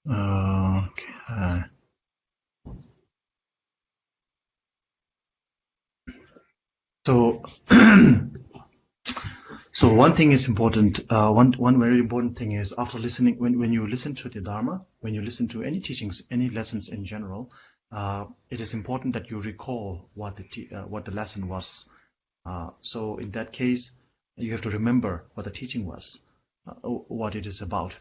Okay. So, so one thing is important. One very important thing is after listening, when you listen to the Dharma, when you listen to any teachings, any lessons in general, it is important that you recall what the lesson was. So in that case, you have to remember what the teaching was, what it is about.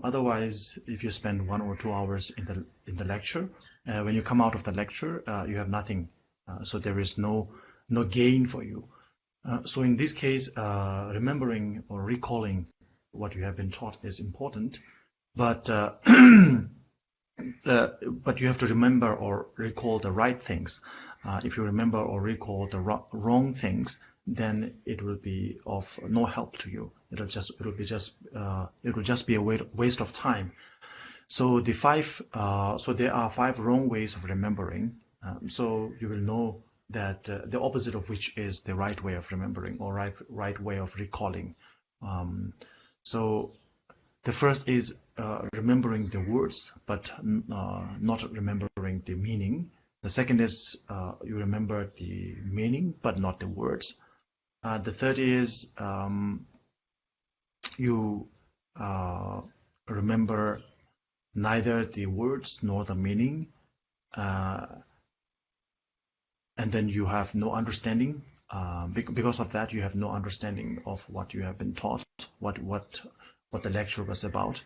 Otherwise, if you spend 1 or 2 hours in the lecture, when you come out of the lecture, you have nothing. So there is no gain for you. So in this case, remembering or recalling what you have been taught is important, but but you have to remember or recall the right things. If you remember or recall the wrong things, then it will be of no help to you. It will just be a waste of time. So there are 5 wrong ways of remembering. So you will know that the opposite of which is the right way of remembering or right way of recalling. So the first is remembering the words, but not remembering the meaning. The second is you remember the meaning, but not the words. The third is you remember neither the words nor the meaning, and then you have no understanding. Because of that, you have no understanding of what you have been taught, what the lecture was about.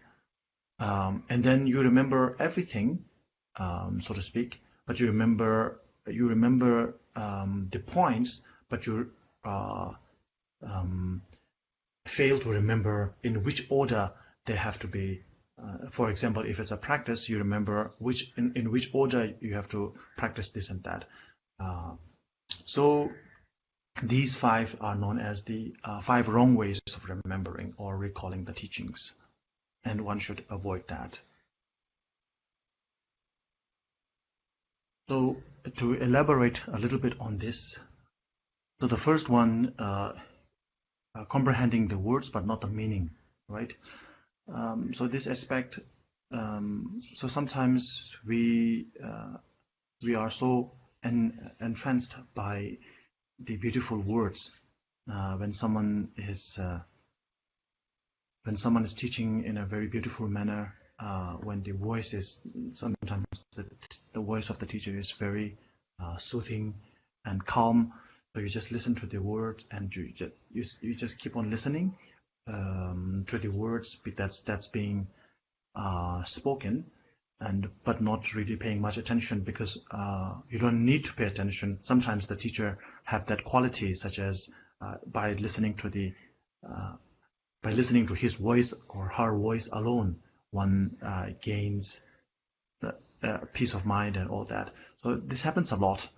And then you remember everything, so to speak, but you remember the points, but you fail to remember in which order they have to be. For example, if it's a practice, you remember in which order you have to practice this and that. So these 5 are known as the 5 wrong ways of remembering or recalling the teachings, and one should avoid that. So to elaborate a little bit on this, so the first one, comprehending the words but not the meaning, right? So this aspect, so sometimes we are so entranced by the beautiful words when someone is teaching in a very beautiful manner. When the voice is sometimes the voice of the teacher is very soothing and calm, so you just listen to the words and you just keep on listening to the words that's being spoken, but not really paying much attention, because you don't need to pay attention. Sometimes the teacher have that quality, such as by listening to his voice or her voice alone, one gains the peace of mind and all that. So this happens a lot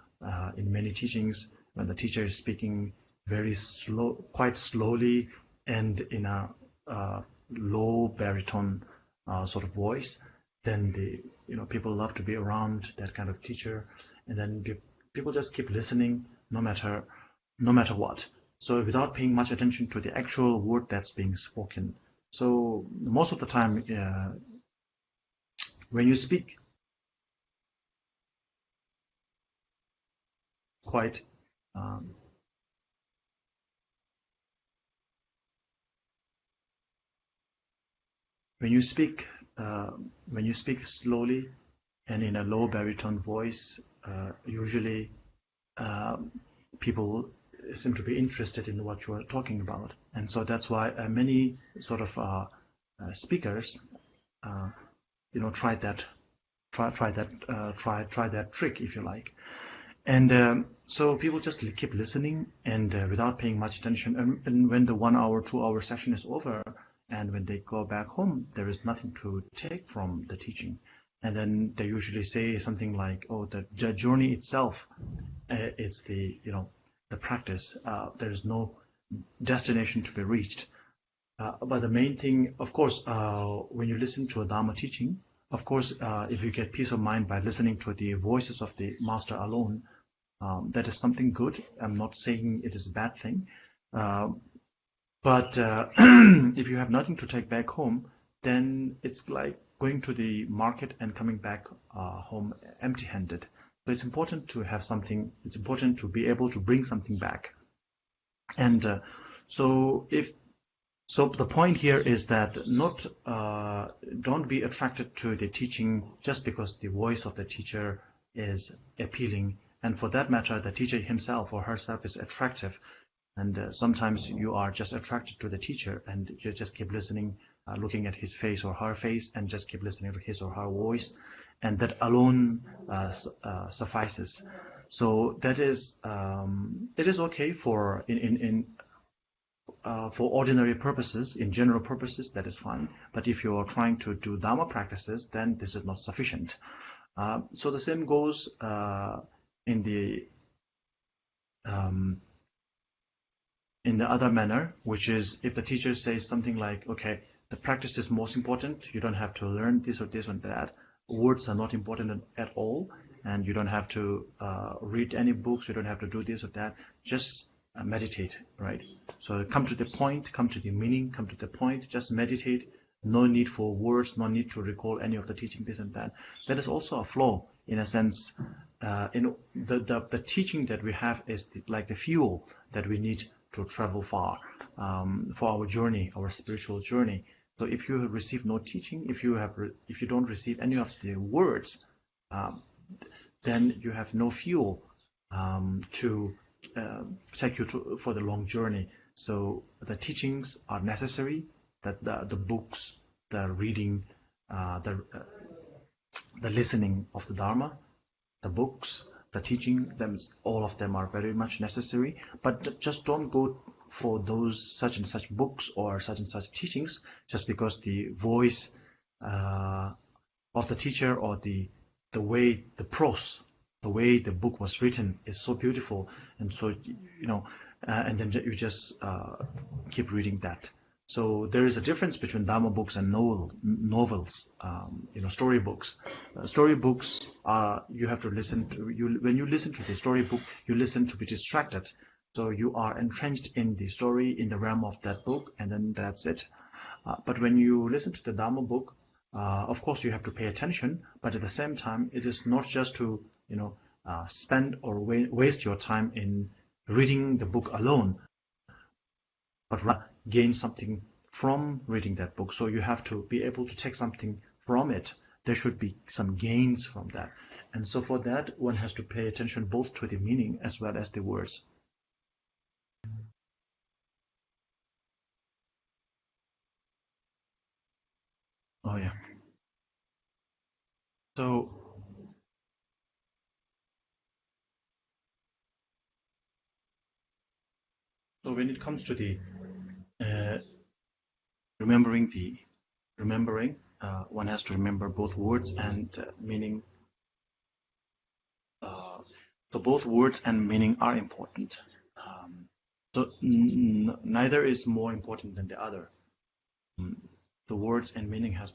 in many teachings, when the teacher is speaking very slow, quite slowly, and in a low baritone sort of voice. Then people love to be around that kind of teacher, and then people just keep listening no matter what. So without paying much attention to the actual word that's being spoken. So most of the time, when you speak quite when you speak slowly and in a low baritone voice, usually people seem to be interested in what you are talking about, and so that's why many sort of speakers, try that trick, if you like, and so people just keep listening and without paying much attention, and when the 1 hour, 2 hour session is over, and when they go back home, there is nothing to take from the teaching, and then they usually say something like, "Oh, the journey itself, it's the practice. There is no destination to be reached." But the main thing, of course, when you listen to a Dharma teaching, of course, if you get peace of mind by listening to the voices of the master alone, that is something good. I'm not saying it is a bad thing. But if you have nothing to take back home, then it's like going to the market and coming back home empty-handed. So it's important to have something. It's important to be able to bring something back. And so the point here is that don't be attracted to the teaching just because the voice of the teacher is appealing, and for that matter, the teacher himself or herself is attractive. And sometimes you are just attracted to the teacher, and you just keep listening, looking at his face or her face, and just keep listening to his or her voice, and that alone suffices. So that is it is okay for for ordinary purposes, in general purposes, that is fine. But if you are trying to do Dharma practices, then this is not sufficient. So the same goes in the other manner, which is if the teacher says something like, okay, the practice is most important, you don't have to learn this or this or that, words are not important at all, and you don't have to read any books, you don't have to do this or that, just meditate, right? So come to the point, come to the meaning, come to the point, just meditate. No need for words, no need to recall any of the teaching, this and that. That is also a flaw, in a sense. The teaching that we have is like the fuel that we need to travel far for our journey, our spiritual journey. So if you receive no teaching, if you don't receive any of the words, then you have no fuel to take you for the long journey. So the teachings are necessary. That the books, the reading, the listening of the Dharma, the books, the teaching, all of them are very much necessary. But just don't go for those such and such books or such and such teachings just because the voice of the teacher or the way the prose, the way the book was written is so beautiful, and so and then you just keep reading that. So there is a difference between Dharma books and novels, storybooks. Storybooks you have to listen to. When you listen to the storybook, you listen to be distracted. So you are entrenched in the story, in the realm of that book, and then that's it. But when you listen to the Dharma book, of course you have to pay attention. But at the same time, it is not just to spend or waste your time in reading the book alone, but rather gain something from reading that book. So you have to be able to take something from it. There should be some gains from that. And so for that, one has to pay attention both to the meaning as well as the words. Oh, yeah. So when it comes to the remembering, one has to remember both words and meaning. So both words and meaning are important. So neither is more important than the other. The words and meaning has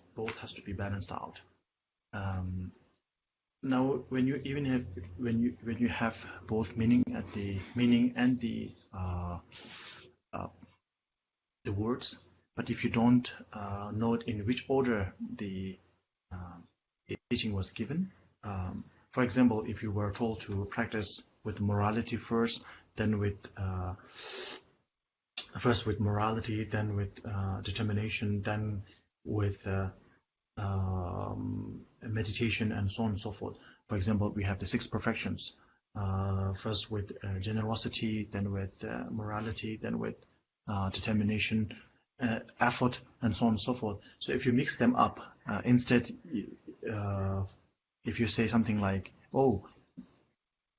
to be balanced out. Now, when you have both meaning and the words, but if you don't note in which order the teaching was given, for example, if you were told to practice with morality first, then with morality, then with determination, then with meditation, and so on and so forth. For example, we have the 6 perfections. First with generosity, then with morality, then with determination, effort, and so on and so forth. So if you mix them up, instead, if you say something like, "Oh,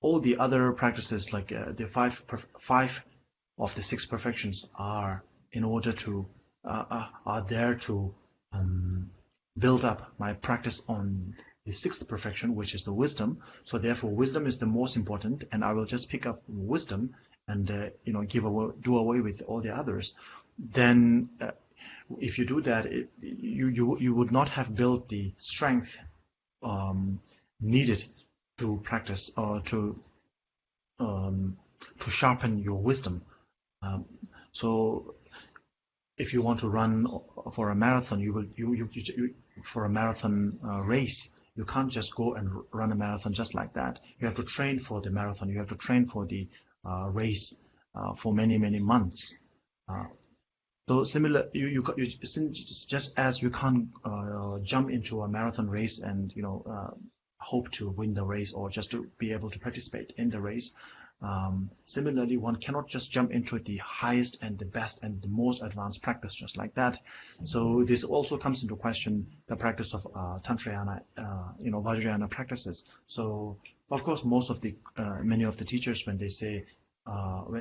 all the other practices, like the five of the 6 perfections, are in order to are there to build up my practice on the 6th perfection, which is the wisdom. So therefore, wisdom is the most important, and I will just pick up wisdom and do away with all the others." Then, if you do that, you would not have built the strength needed to practice or to sharpen your wisdom. So if you want to run for a marathon, for a marathon race. You can't just go and run a marathon just like that. You have to train for the marathon. You have to train for the race for many, many months. So similar, just as you can't jump into a marathon race and hope to win the race or just to be able to participate in the race. Similarly, one cannot just jump into the highest and the best and the most advanced practice just like that. So this also comes into question the practice of Tantrayana, Vajrayana practices. So of course, many of the teachers, when they say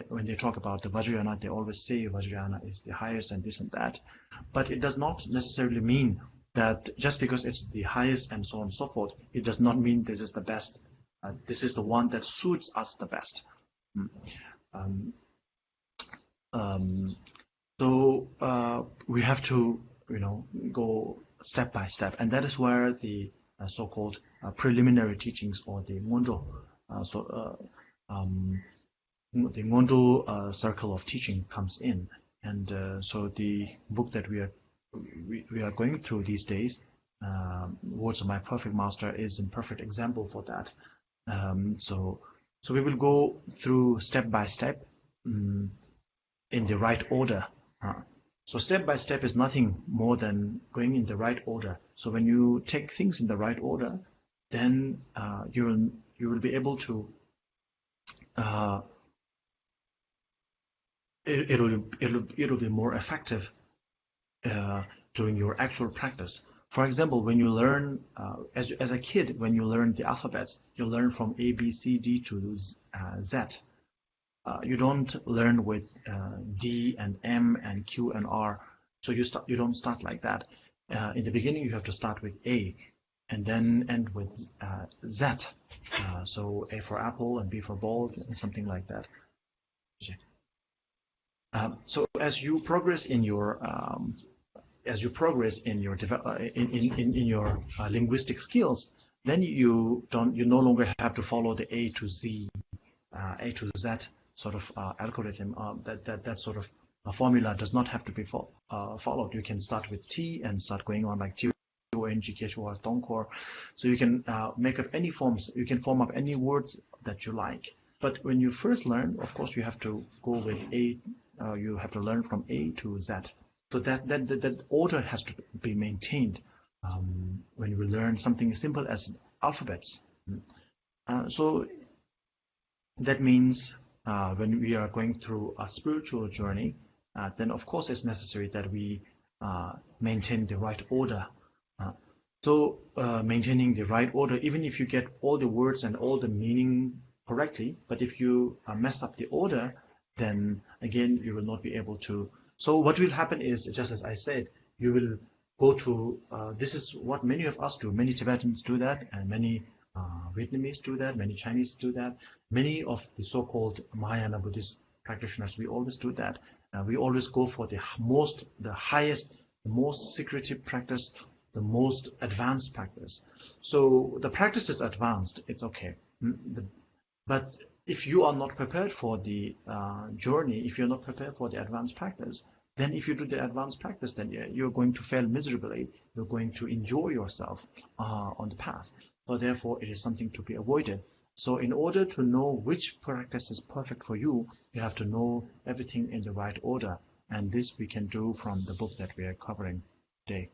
when they talk about the Vajrayana, they always say Vajrayana is the highest and this and that. But it does not necessarily mean that just because it's the highest and so on and so forth, it does not mean this is the best. This is the one that suits us the best. So we have to, go step by step, and that is where the so-called preliminary teachings or the Ngondo, the Ngondo circle of teaching comes in. And so the book that we are going through these days, Words of My Perfect Master, is a perfect example for that. So we will go through step by step in the right order. So step by step is nothing more than going in the right order. So when you take things in the right order, then you will be able to. It'll be more effective during your actual practice. For example, when you learn, as a kid, when you learn the alphabets, you learn from A, B, C, D to Z. You don't learn with D and M and Q and R. So you don't start like that. In the beginning, you have to start with A, and then end with Z. So A for apple and B for ball, and something like that. So as you progress in your linguistic skills, then you no longer have to follow the A to Z sort of algorithm. That sort of formula does not have to be followed. You can start with T and start going on like H.E.Tongkhor. So you can make up any forms. You can form up any words that you like. But when you first learn, of course, you have to go with A. You have to learn from A to Z. So that order has to be maintained when we learn something as simple as alphabets. So that means when we are going through a spiritual journey, then of course it's necessary that we maintain the right order. So maintaining the right order, even if you get all the words and all the meaning correctly, but if you mess up the order, then again you will not be able to. So what will happen is, just as I said, you will go to, this is what many of us do. Many Tibetans do that, and many Vietnamese do that, many Chinese do that. Many of the so-called Mahayana Buddhist practitioners, we always do that. We always go for the highest, the most secretive practice, the most advanced practice. So the practice is advanced, it's okay. But if you are not prepared for the journey, if you're not prepared for the advanced practice, then if you do the advanced practice, then you're going to fail miserably. You're going to enjoy yourself on the path. So therefore, it is something to be avoided. So in order to know which practice is perfect for you, you have to know everything in the right order. And this we can do from the book that we are covering today.